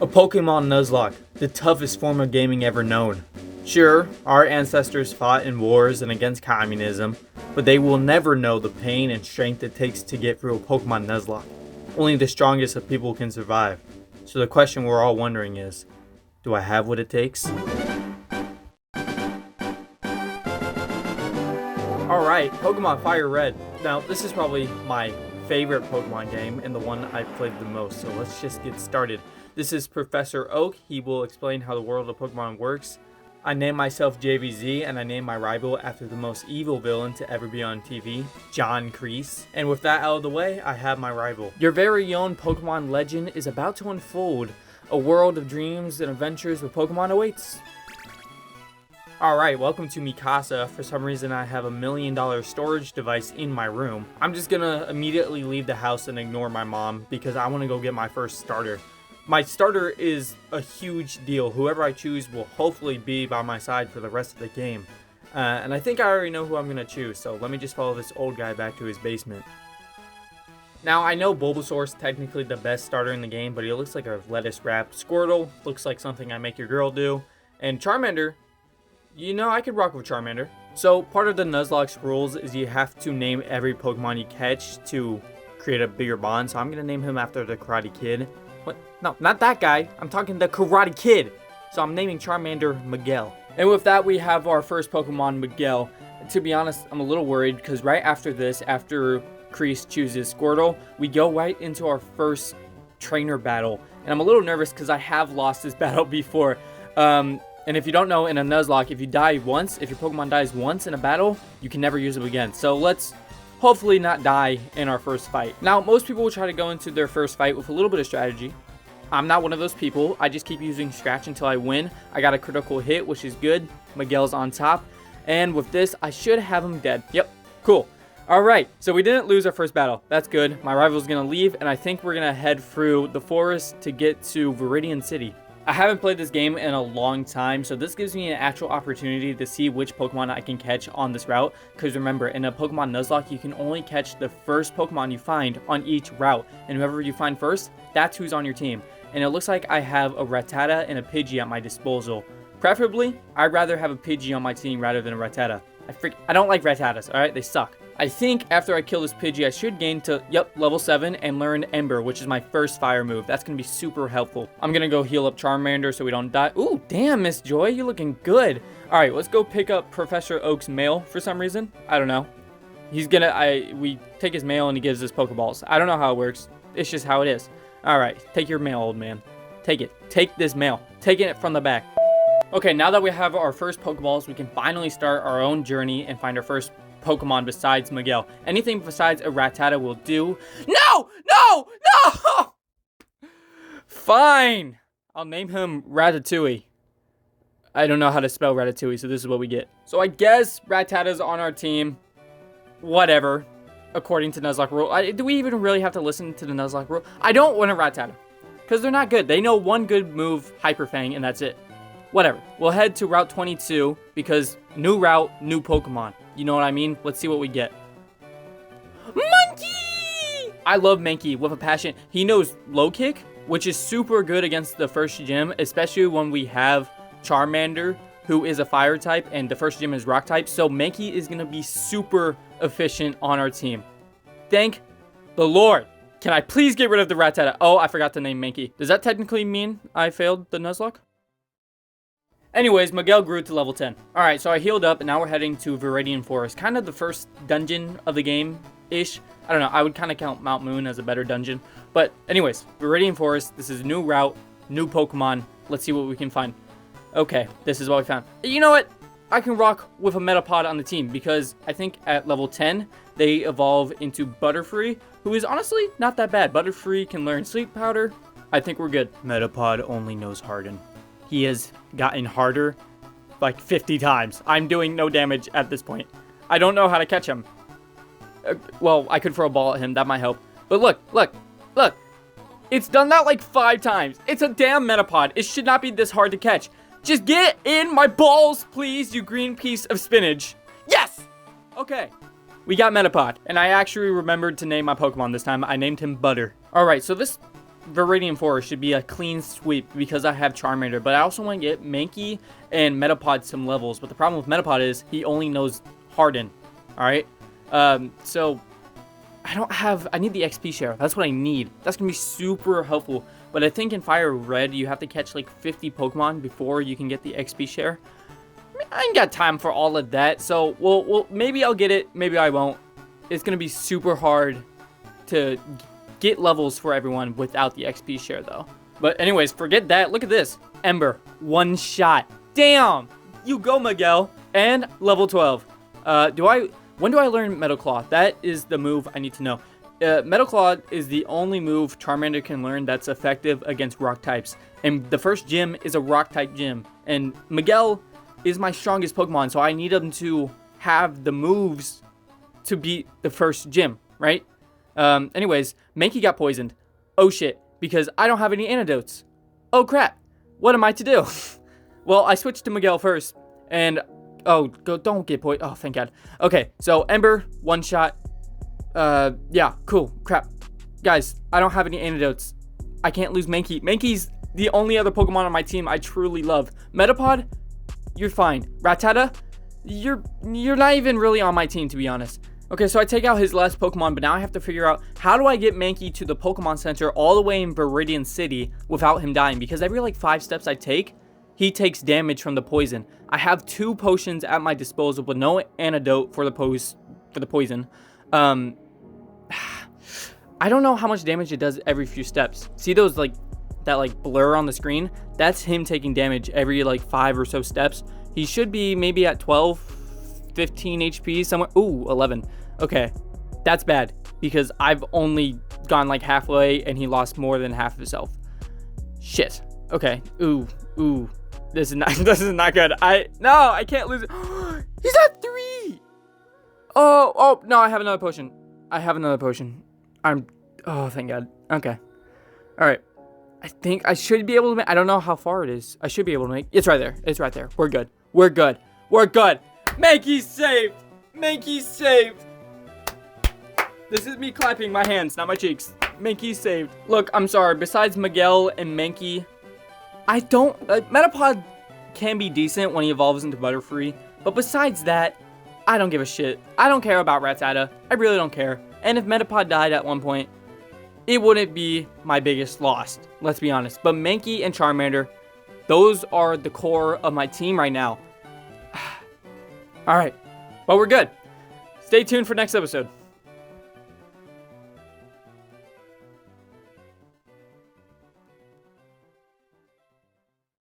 A Pokemon Nuzlocke, the toughest form of gaming ever known. Sure, our ancestors fought in wars and against communism, but they will never know the pain and strength it takes to get through a Pokemon Nuzlocke. Only the strongest of people can survive. So the question we're all wondering is, do I have what it takes? Alright, Pokemon Fire Red. Now, this is probably my favorite Pokemon game and the one I've played the most, so let's just get started. This is Professor Oak. He will explain how the world of Pokemon works. I name myself JVZ, and I name my rival after the most evil villain to ever be on TV, John Kreese. And with that out of the way, I have my rival. Your very own Pokemon legend is about to unfold. A world of dreams and adventures with Pokemon awaits. Alright, welcome to Mikasa. For some reason I have $1 million storage device in my room. I'm just gonna immediately leave the house and ignore my mom because I want to go get my first starter. My starter is a huge deal. Whoever I choose will hopefully be by my side for the rest of the game. And I think I already know who I'm gonna choose, so let me just follow this old guy back to his basement. Now, I know Bulbasaur's technically the best starter in the game, but he looks like a lettuce-wrapped. Squirtle looks like something I make your girl do. And Charmander, you know, I could rock with Charmander. So, part of the Nuzlocke's rules is you have to name every Pokemon you catch to create a bigger bond. So I'm going to name him after the Karate Kid. What? No, not that guy. I'm talking the Karate Kid. So I'm naming Charmander Miguel. And with that, we have our first Pokemon, Miguel. To be honest, I'm a little worried because right after this, after Kreese chooses Squirtle, we go right into our first trainer battle. And I'm a little nervous because I have lost this battle before. And if you don't know, in a Nuzlocke, if you die once, if your Pokemon dies once in a battle, you can never use them again. So let's hopefully not die in our first fight. Now, most people will try to go into their first fight with a little bit of strategy. I'm not one of those people. I just keep using Scratch until I win. I got a critical hit, which is good. Miguel's on top. And with this, I should have him dead. Yep, cool. Alright, so we didn't lose our first battle. That's good. My rival's gonna leave, and I think we're gonna head through the forest to get to Viridian City. I haven't played this game in a long time, so this gives me an actual opportunity to see which Pokemon I can catch on this route. Because remember, in a Pokemon Nuzlocke, you can only catch the first Pokemon you find on each route. And whoever you find first, that's who's on your team. And it looks like I have a Rattata and a Pidgey at my disposal. Preferably, I'd rather have a Pidgey on my team rather than a Rattata. I don't like Rattatas, alright? They suck. I think after I kill this Pidgey, I should gain to, level 7 and learn Ember, which is my first fire move. That's going to be super helpful. I'm going to go heal up Charmander so we don't die. Ooh, damn, Miss Joy, you're looking good. All right, let's go pick up Professor Oak's mail for some reason. I don't know. We take his mail and he gives us Pokeballs. I don't know how it works. It's just how it is. All right, take your mail, old man. Take it. Take this mail. Taking it from the back. Okay, now that we have our first Pokeballs, we can finally start our own journey and find our first Pokemon besides Miguel. Anything besides a Rattata will do. No! No! No! Fine. I'll name him Ratatouille. I don't know how to spell Ratatouille, so this is what we get. So I guess Rattata's on our team. Whatever. According to Nuzlocke rule. Do we even really have to listen to the Nuzlocke rule? I don't want a Rattata. Because they're not good. They know one good move, Hyper Fang, and that's it. Whatever. We'll head to Route 22 because new route, new Pokemon. You know what I mean? Let's see what we get. Monkey! I love Mankey with a passion. He knows low kick, which is super good against the first gym, especially when we have Charmander, who is a fire type, and the first gym is rock type. So Mankey is going to be super efficient on our team. Thank the Lord. Can I please get rid of the Rattata? Oh, I forgot to name Mankey. Does that technically mean I failed the Nuzlocke? Anyways, Miguel grew to level 10. Alright, so I healed up, and now we're heading to Viridian Forest. Kind of the first dungeon of the game-ish. I don't know, I would kind of count Mount Moon as a better dungeon. But anyways, Viridian Forest, this is a new route, new Pokemon. Let's see what we can find. Okay, this is what we found. You know what? I can rock with a Metapod on the team, because I think at level 10, they evolve into Butterfree, who is honestly not that bad. Butterfree can learn Sleep Powder. I think we're good. Metapod only knows Harden. He has gotten harder like 50 times. I'm doing no damage at this point. I don't know how to catch him. Well, I could throw a ball at him. That might help. But look. It's done that like 5 times. It's a damn Metapod. It should not be this hard to catch. Just get in my balls, please, you green piece of spinach. Yes! Okay. We got Metapod. And I actually remembered to name my Pokemon this time. I named him Butter. Alright, so this Viridian Forest should be a clean sweep because I have Charmander, but I also want to get Mankey and Metapod some levels. But the problem with Metapod is he only knows Harden. Alright? So I need the XP share. That's what I need. That's going to be super helpful. But I think in Fire Red, you have to catch like 50 Pokemon before you can get the XP share. I ain't got time for all of that. So, well, maybe I'll get it. Maybe I won't. It's going to be super hard to get levels for everyone without the XP share, though. But anyways, forget that. Look at this. Ember. One shot. Damn. You go, Miguel. And level 12. When do I learn Metal Claw? That is the move I need to know. Metal Claw is the only move Charmander can learn that's effective against rock types. And the first gym is a rock type gym. And Miguel is my strongest Pokemon, so I need him to have the moves to beat the first gym, right? Anyways, Mankey got poisoned. Oh shit, because I don't have any antidotes. Oh crap, what am I to do? Well, I switched to Miguel first, and don't get poisoned. Oh, thank God. Okay, so Ember, one shot. Yeah, cool, crap. Guys, I don't have any antidotes. I can't lose Mankey. Mankey's the only other Pokemon on my team I truly love. Metapod, you're fine. Rattata, you're not even really on my team, to be honest. Okay, so I take out his last Pokemon, but now I have to figure out how do I get Mankey to the Pokemon Center all the way in Viridian City without him dying, because every like 5 steps I take, he takes damage from the poison. I have 2 potions at my disposal, but no antidote for the poison. I don't know how much damage it does every few steps. See those that blur on the screen? That's him taking damage every like 5 or so steps. He should be maybe at 12, 15 HP somewhere. Ooh, 11. Okay, that's bad because I've only gone like halfway and he lost more than half of himself. Shit. Okay. Ooh. This is not good. I can't lose it. He's at 3. Oh no, I have another potion. Oh, thank God. Okay. All right. I think I should be able to make, I don't know how far it is. I should be able to make, it's right there. We're good. Mankey's saved. This is me clapping my hands, not my cheeks. Mankey's saved. Look, I'm sorry. Besides Miguel and Mankey, Metapod can be decent when he evolves into Butterfree. But besides that, I don't give a shit. I don't care about Rattata. I really don't care. And if Metapod died at one point, it wouldn't be my biggest loss. Let's be honest. But Mankey and Charmander, those are the core of my team right now. Alright. Well, we're good. Stay tuned for next episode.